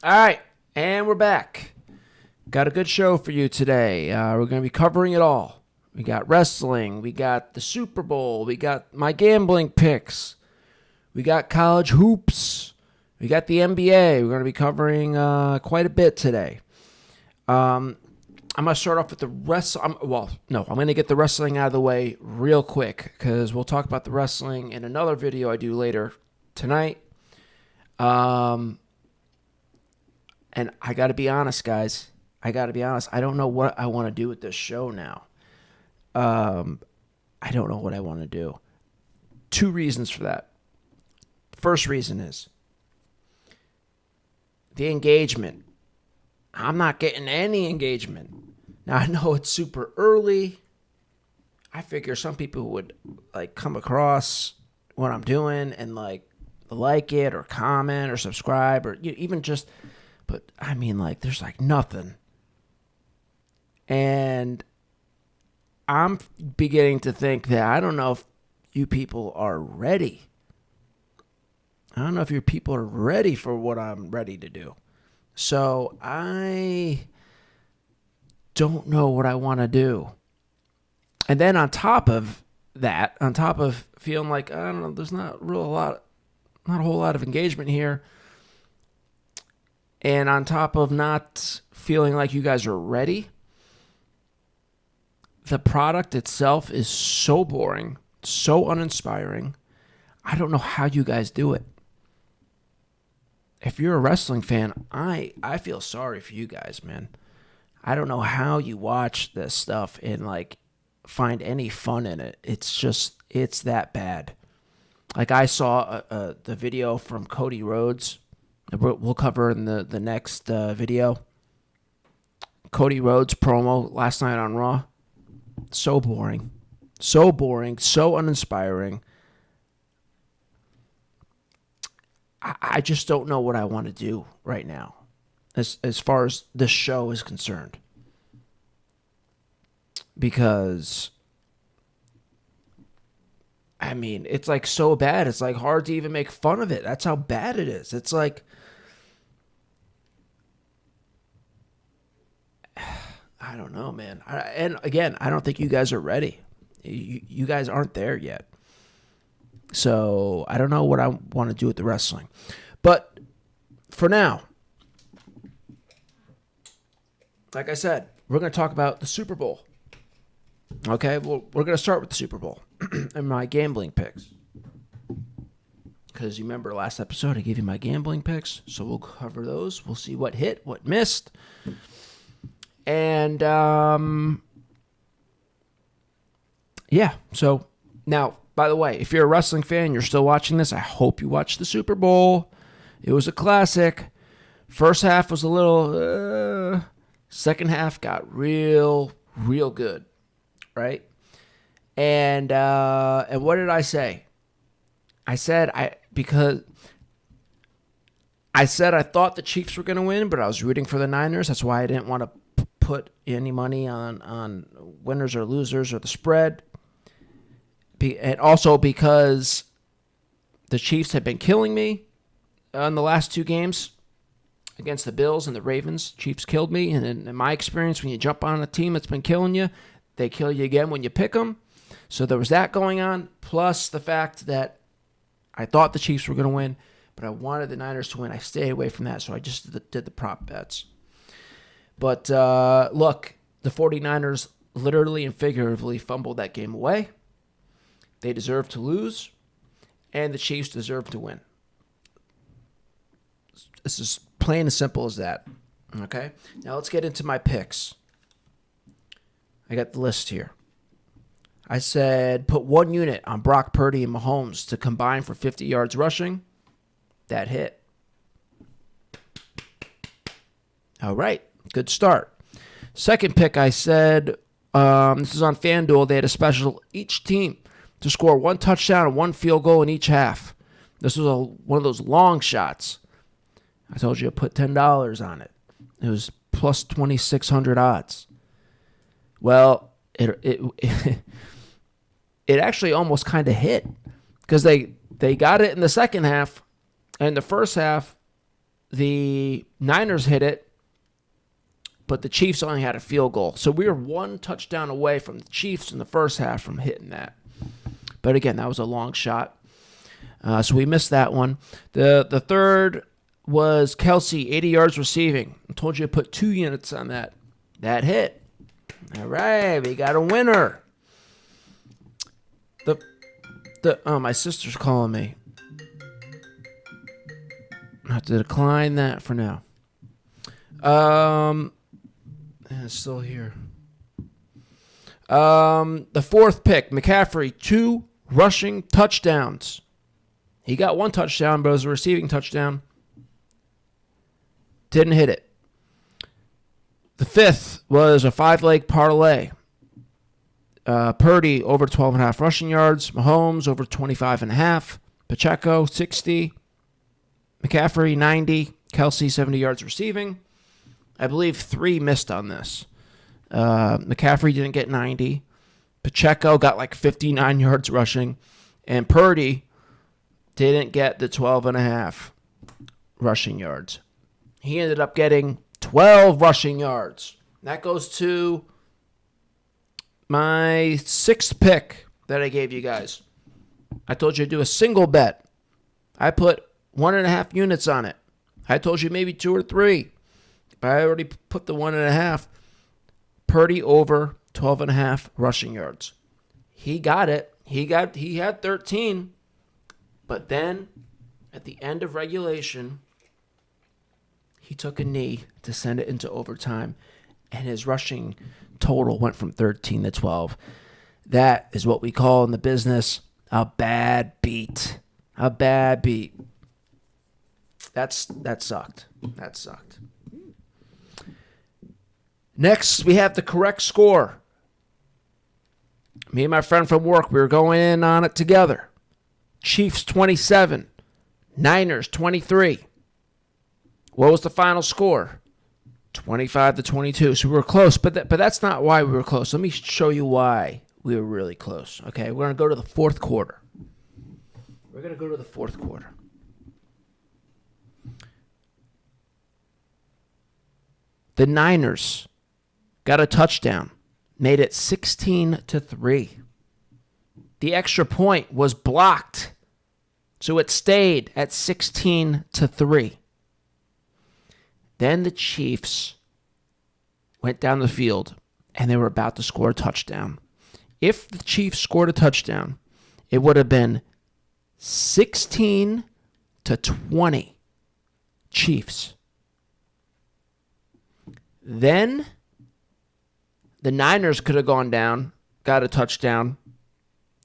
All right, and we're back. Got a good show for you today. We're going to be covering it all. We got wrestling, we got the Super Bowl, we got my gambling picks, we got college hoops, we got the NBA. We're going to be covering quite a bit today. I'm going to start off with the wrestling. I'm going to get the wrestling out of the way real quick because we'll talk about the wrestling in another video I do later tonight. And I got to be honest, guys. I don't know what I want to do with this show now. I don't know what I want to do. Two reasons for that. First reason is the engagement. I'm not getting any engagement. Now, I know it's super early. I figure some people would come across what I'm doing and like it or comment or subscribe or even just, but I mean, there's nothing. And I'm beginning to think that I don't know if you people are ready. I don't know if your people are ready for what I'm ready to do. So I don't know what I want to do. And then on top of that, on top of feeling like, I don't know, there's not a whole lot of engagement here. And on top of not feeling like you guys are ready, the product itself is so boring, so uninspiring. I don't know how you guys do it. If you're a wrestling fan, I feel sorry for you guys, man. I don't know how you watch this stuff and find any fun in it. It's that bad. I saw the video from Cody Rhodes. We'll cover in the next video. Cody Rhodes promo last night on Raw. So boring. So boring. So uninspiring. I just don't know what I want to do right now as far as this show is concerned. Because, I mean, it's so bad. It's hard to even make fun of it. That's how bad it is. It's I don't know, man. And again, I don't think you guys are ready. You guys aren't there yet. So I don't know what I want to do with the wrestling. But for now, like I said, we're going to talk about the Super Bowl. Okay, well, we're going to start with the Super Bowl and my gambling picks. Because you remember last episode, I gave you my gambling picks. So we'll cover those. We'll see what hit, what missed. And, yeah, so now, by the way, if you're a wrestling fan, you're still watching this, I hope you watched the Super Bowl. It was a classic. First half was a little, second half got real good, right? And what did I say? I said I thought the Chiefs were going to win, but I was rooting for the Niners. That's why I didn't want to put any money on winners or losers or the spread. And also because the Chiefs have been killing me in the last two games against the Bills and the Ravens. Chiefs killed me. And in my experience, when you jump on a team that's been killing you, they kill you again when you pick them. So there was that going on, plus the fact that I thought the Chiefs were going to win, but I wanted the Niners to win. I stayed away from that, so I just did the prop bets. But look, the 49ers literally and figuratively fumbled that game away. They deserve to lose, and the Chiefs deserve to win. This is plain and simple as that. Okay? Now let's get into my picks. I got the list here. I said put 1 unit on Brock Purdy and Mahomes to combine for 50 yards rushing. That hit. All right. Good start. Second pick, I said, this is on FanDuel. They had a special. Each team to score 1 touchdown and 1 field goal in each half. This was one of those long shots. I told you to put $10 on it. It was plus 2,600 odds. Well, it actually almost kind of hit because they got it in the second half, and the first half the Niners hit it, but the Chiefs only had a field goal. So we were one touchdown away from the Chiefs in the first half from hitting that. But again, that was a long shot. So we missed that one. The third was Kelsey, 80 yards receiving. I told you to put 2 units on that. That hit. All right, we got a winner. My sister's calling me. I have to decline that for now. It's still here. The fourth pick, McCaffrey, 2 rushing touchdowns. He got 1 touchdown, but it was a receiving touchdown. Didn't hit it. The fifth was a 5-leg parlay. Purdy over 12.5 rushing yards. Mahomes over 25.5. Pacheco 60. McCaffrey 90. Kelsey 70 yards receiving. I believe 3 missed on this. McCaffrey didn't get 90. Pacheco got like 59 yards rushing. And Purdy didn't get the 12.5 rushing yards. He ended up getting 12 rushing yards. That goes to my 6th pick that I gave you guys. I told you to do a single bet. I put 1.5 units on it. I told you maybe 2 or 3. But I already put the 1.5. Purdy over 12.5 rushing yards. He got it. He had 13. But then, at the end of regulation, he took a knee to send it into overtime, and his rushing total went from 13 to 12. That is what we call in the business a bad beat. A bad beat. That sucked. That sucked. Next, we have the correct score. Me and my friend from work, we were going in on it together. Chiefs 27, Niners 23. What was the final score? 25 to 22. So we were close, but that's not why we were close. Let me show you why we were really close. Okay, we're going to go to the fourth quarter. We're going to go to the fourth quarter. The Niners got a touchdown, made it 16 to 3. The extra point was blocked, so it stayed at 16 to 3. Then the Chiefs went down the field, and they were about to score a touchdown. If the Chiefs scored a touchdown, it would have been 16 to 20 Chiefs. Then the Niners could have gone down, got a touchdown,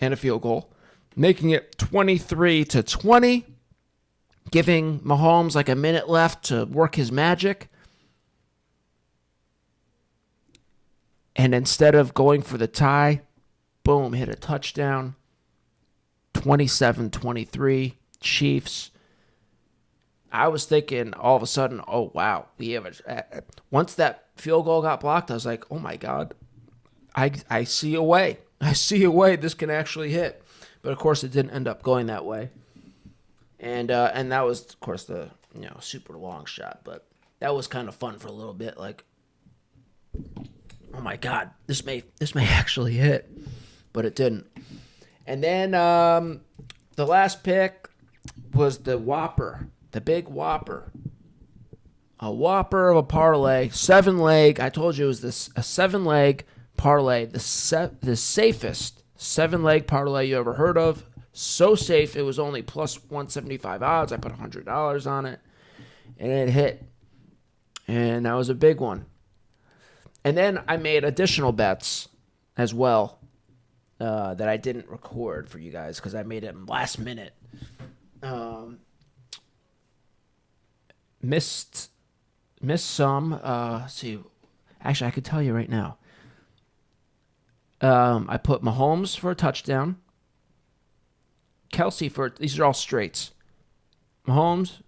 and a field goal, making it 23 to 20, giving Mahomes like a minute left to work his magic. And instead of going for the tie, boom, hit a touchdown. 27-23, Chiefs. I was thinking all of a sudden, oh, wow. We have once that field goal got blocked, I was like, oh, my God. I see a way. I see a way this can actually hit. But, of course, it didn't end up going that way. And that was, of course, the super long shot. But that was kind of fun for a little bit. Like, oh, my God, this may actually hit. But it didn't. And then the last pick was the Whopper, the big Whopper. A Whopper of a parlay, 7-leg. I told you it was a 7-leg parlay, the safest 7-leg parlay you ever heard of. So safe, it was only plus 175 odds. I put $100 on it, and it hit. And that was a big one. And then I made additional bets as well that I didn't record for you guys because I made it last minute. Missed some. Let's see. Actually, I could tell you right now. I put Mahomes for a touchdown. Kelsey these are all straights. Mahomes,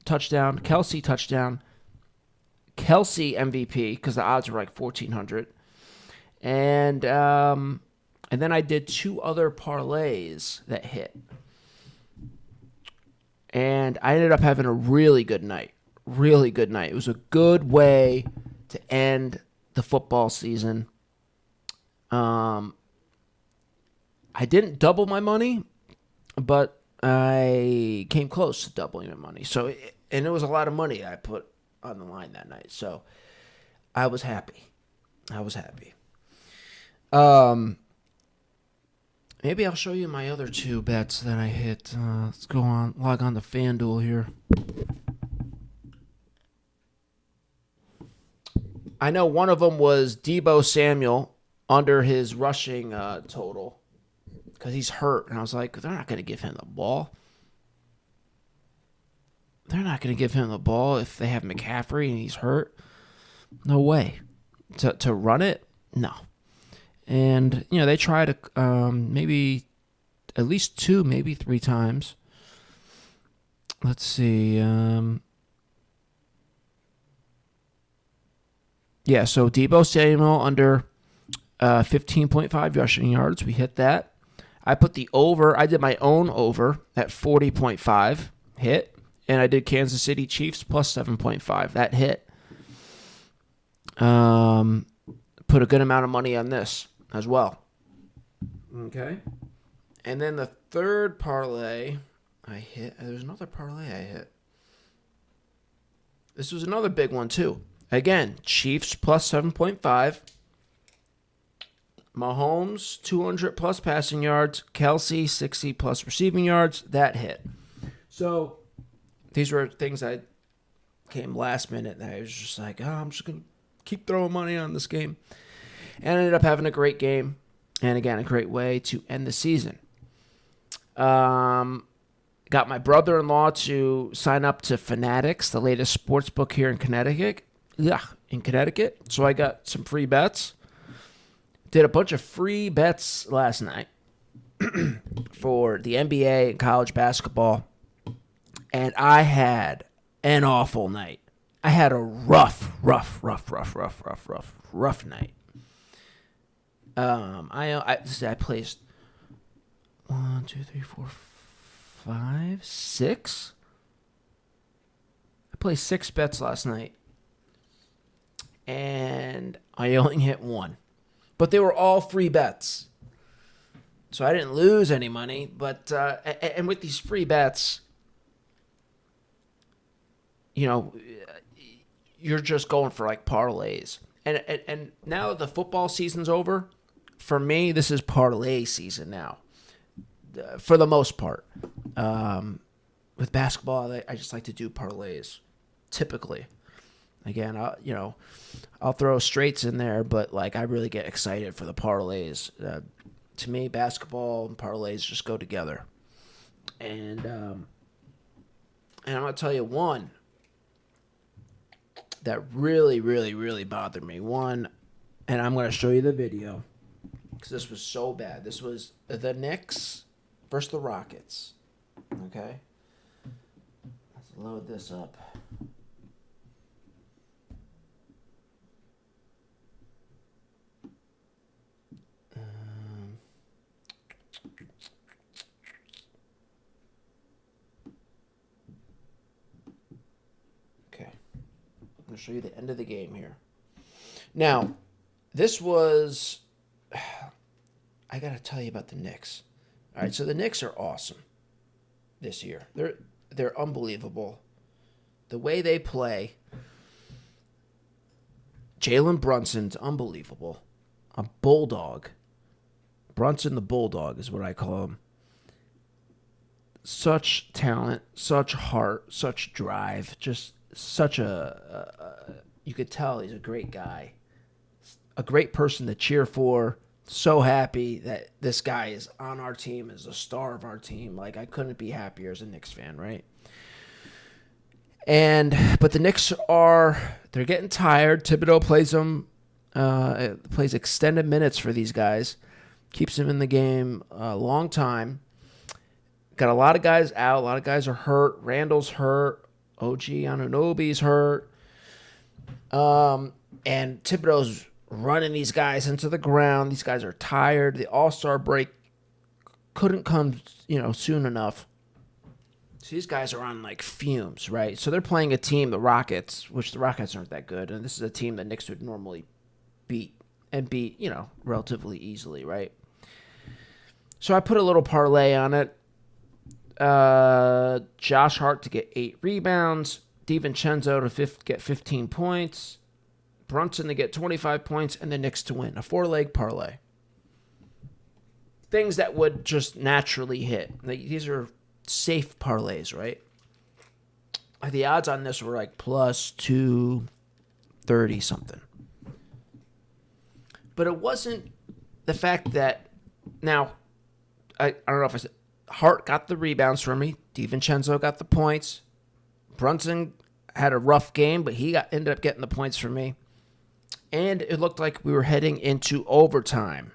touchdown. Kelsey, touchdown. Kelsey, MVP, because the odds were like 1,400. And then I did 2 other parlays that hit. And I ended up having a really good night. Really good night. It was a good way to end the football season. I didn't double my money, but I came close to doubling my money. And it was a lot of money I put on the line that night. So I was happy. Maybe I'll show you my other two bets that I hit. Let's log on to FanDuel here. I know one of them was Deebo Samuel under his rushing total because he's hurt. And I was like, they're not going to give him the ball. They're not going to give him the ball if they have McCaffrey and he's hurt. No way. To run it? No. And, they tried maybe at least 2, maybe 3 times. Let's see. So Deebo Samuel under 15.5 rushing yards. We hit that. I put the over. I did my own over at 40.5. Hit. And I did Kansas City Chiefs plus 7.5. That hit. Put a good amount of money on this as well. Okay. And then the third parlay I hit. There's another parlay I hit. This was another big one too. Again, Chiefs plus 7.5. Mahomes 200 plus passing yards. Kelsey 60 plus receiving yards. That hit. So these were things that came last minute, and I was just like, I'm just gonna keep throwing money on this game. And I ended up having a great game. And again, a great way to end the season. Got my brother-in-law to sign up to Fanatics, the latest sports book here in Connecticut. So I got some free bets. Did a bunch of free bets last night for the NBA and college basketball. And I had an awful night. I had a rough night. I placed 1, 2, 3, 4, 5, 6. I placed 6 bets last night, and I only hit 1. But they were all free bets, so I didn't lose any money. But and with these free bets, you're just going for like parlays. And now that the football season's over, for me, this is parlay season now, for the most part. With basketball, I just like to do parlays, typically. Again, I'll throw straights in there, but like I really get excited for the parlays. To me, basketball and parlays just go together. And I'm gonna tell you one that really, really, really bothered me. One, and I'm gonna show you the video because this was so bad. This was the Knicks versus the Rockets. Okay, let's load this up. I'm going to show you the end of the game here. Now, this was... I got to tell you about the Knicks. All right, so the Knicks are awesome this year. They're unbelievable. The way they play, Jalen Brunson's unbelievable. A bulldog. Brunson the Bulldog is what I call him. Such talent, such heart, such drive, just such you could tell he's a great guy, a great person to cheer for. So happy that this guy is on our team, as a star of our team. Like, I couldn't be happier as a Knicks fan, right? But the Knicks they're getting tired. Thibodeau plays extended minutes for these guys, keeps them in the game a long time. Got a lot of guys out. A lot of guys are hurt. Randall's hurt. OG Anunoby's hurt. And Thibodeau's running these guys into the ground. These guys are tired. The All-Star break couldn't come, soon enough. So these guys are on like fumes, right? So they're playing a team, the Rockets, which the Rockets aren't that good, and this is a team that Knicks would normally beat relatively easily, right? So I put a little parlay on it. Josh Hart to get 8 rebounds, DiVincenzo to get 15 points, Brunson to get 25 points, and the Knicks to win. A 4-leg parlay. Things that would just naturally hit. These are safe parlays, right? The odds on this were like plus 230 something. But it wasn't the fact that, now, I don't know if I said, Hart got the rebounds for me. DiVincenzo got the points. Brunson had a rough game, but he ended up getting the points for me. And it looked like we were heading into overtime.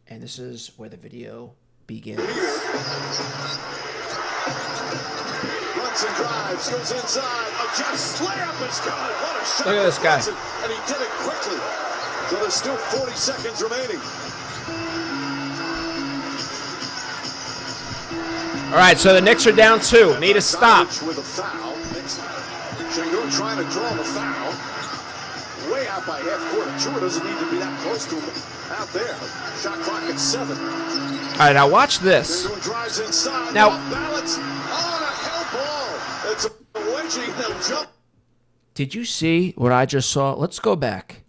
And this is where the video begins. Brunson drives, goes inside, adjusts, layup is good. What a shot! Look at this guy. Brunson, and he did it quickly. So there's still 40 seconds remaining. All right, so the Knicks are down 2. Need a stop. With a foul. Sengun trying to draw the foul. Way out by half court. I'm sure it doesn't need to be that close to him. Out there. Shot clock at 7. All right, now watch this. Sengun drives inside. Now, balance on a hell ball. It's a wedgie. They'll jump. Did you see what I just saw? Let's go back.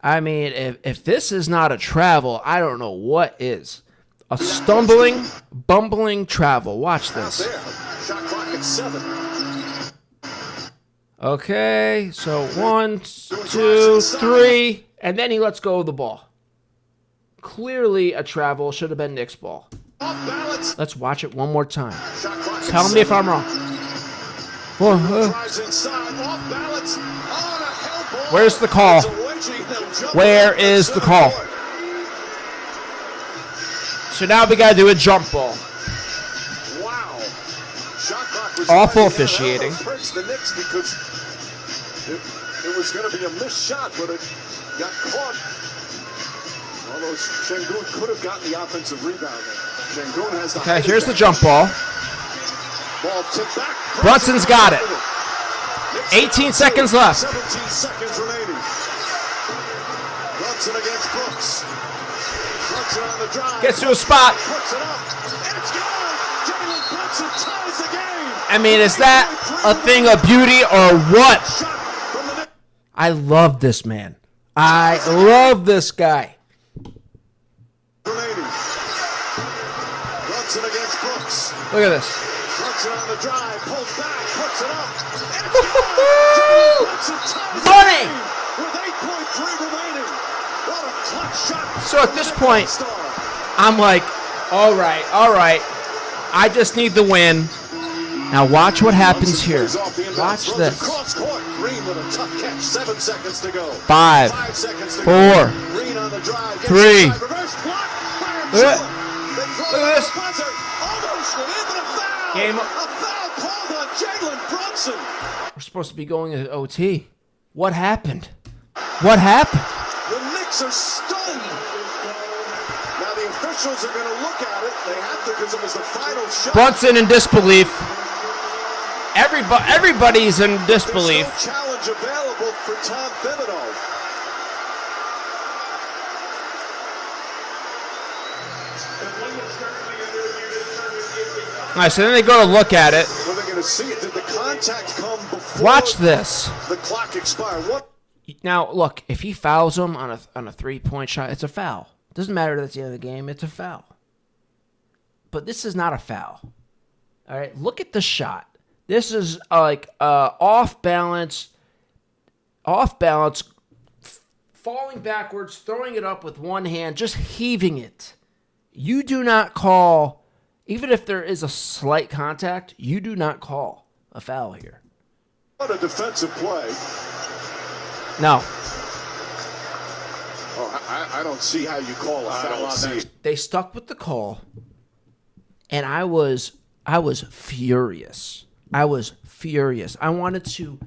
I mean, if this is not a travel, I don't know what is. A stumbling, bumbling travel. Watch this. Out there. Shot clock at 7. Okay, so 1, 2, 3, and then he lets go of the ball. Clearly a travel, should have been Knicks ball. Let's watch it one more time. Tell me if I'm wrong. Where's the call? Where is the call? So now we gotta do a jump ball. Wow. Awful officiating. Hurts the Knicks because it was going to be a missed shot, but it got caught. Although Sengun could have gotten the offensive rebound. Sengun has the Okay, here's the jump ball. Ball tipped back. Brunson's got it. 18 seconds left. 17 seconds remaining. Brunson against Brooks. Brunson on the drive. Gets to a spot. Puts it up. And it's good. Jalen Brunson ties the game. I mean, is that a thing of beauty or what? I love this man. I love this guy. Brunson against Brooks. Look at this. Brunson on the drive, pulls back, puts it up. And Brunson ties Money! with 8.3 remaining. What a clutch shot. So at this point, I'm like, all right. I just need the win. Now watch what happens here. Watch this. Green with a tough catch. 7 seconds to go. 5, 4, 3. Look at this. Game. A foul called on Jalen Brunson. We're supposed to be going to OT. What happened? What happened? The Knicks are stunned. Now the officials are going to look at it. They have to because it was the final shot. Brunson in disbelief. Everybody's in disbelief. There's no challenge available for Tom Thibodeau. All right, so then they go to look at it. Well, they're going to see it. Did the contact come before Watch this. the clock expire? What? Now, look, if he fouls him on a 3-point shot, it's a foul. Doesn't matter that it's the end of the game, it's a foul. But this is not a foul. All right, look at the shot. This is like off balance, falling backwards, throwing it up with one hand, just heaving it. You do not call, even if there is a slight contact, you do not call a foul here. What a defensive play. No. Oh, I don't see how you call a foul on that. They stuck with the call, and I was furious. I was furious. I wanted to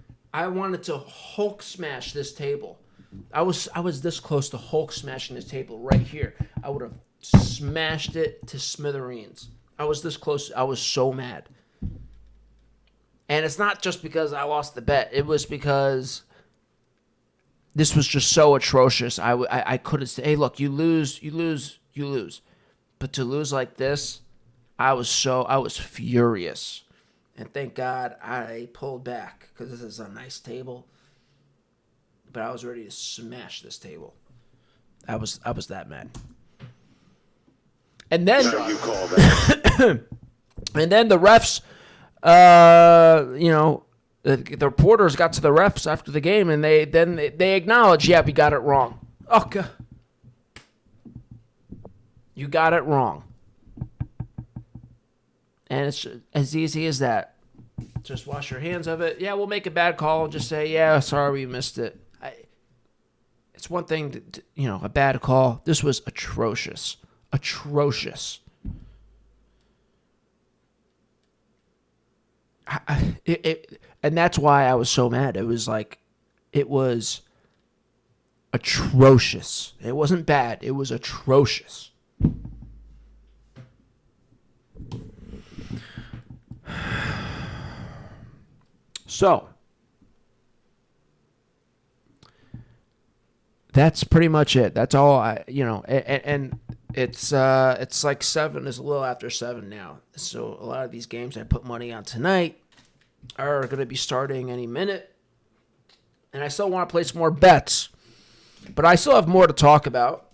Hulk smash this table. I was this close to Hulk smashing this table right here. I would have smashed it to smithereens. I was this close. I was so mad. And it's not just because I lost the bet. It was because this was just so atrocious. I couldn't say, hey, look, you lose. But to lose like this, I was furious. And thank God I pulled back because this is a nice table. But I was ready to smash this table. I was that mad. And then Now you call that. and then the refs, the reporters got to the refs after the game, and they acknowledged, yeah, we got it wrong. Okay, you got it wrong, and it's as easy as that. Just wash your hands of it. Yeah, we'll make a bad call and just say, yeah, sorry, we missed it. It's one thing to, a bad call. This was atrocious. Atrocious. And that's why I was so mad. It was atrocious. It wasn't bad. It was atrocious. So, that's pretty much it. That's all and it's like 7. It's a little after 7 now. So a lot of these games I put money on tonight are going to be starting any minute. And I still want to place more bets. But I still have more to talk about.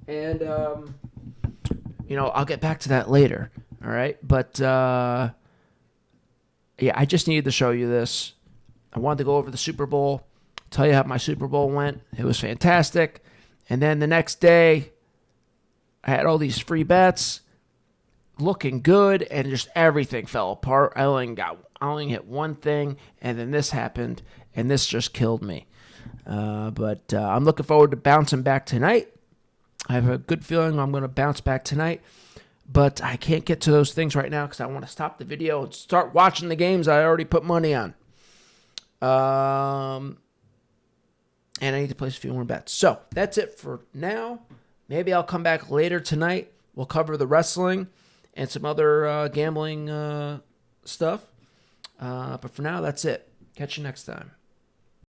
And, I'll get back to that later. All right? But, yeah, I just needed to show you this. I wanted to go over the Super Bowl, tell you how my Super Bowl went. It was fantastic. And then the next day, I had all these free bets, looking good, and just everything fell apart. I only hit one thing, and then this happened, and this just killed me. But I'm looking forward to bouncing back tonight. I have a good feeling I'm going to bounce back tonight, but I can't get to those things right now because I want to stop the video and start watching the games I already put money on. And I need to place a few more bets. So that's it for now. Maybe I'll come back later tonight. We'll cover the wrestling and some other gambling stuff. But for now, that's it. Catch you next time.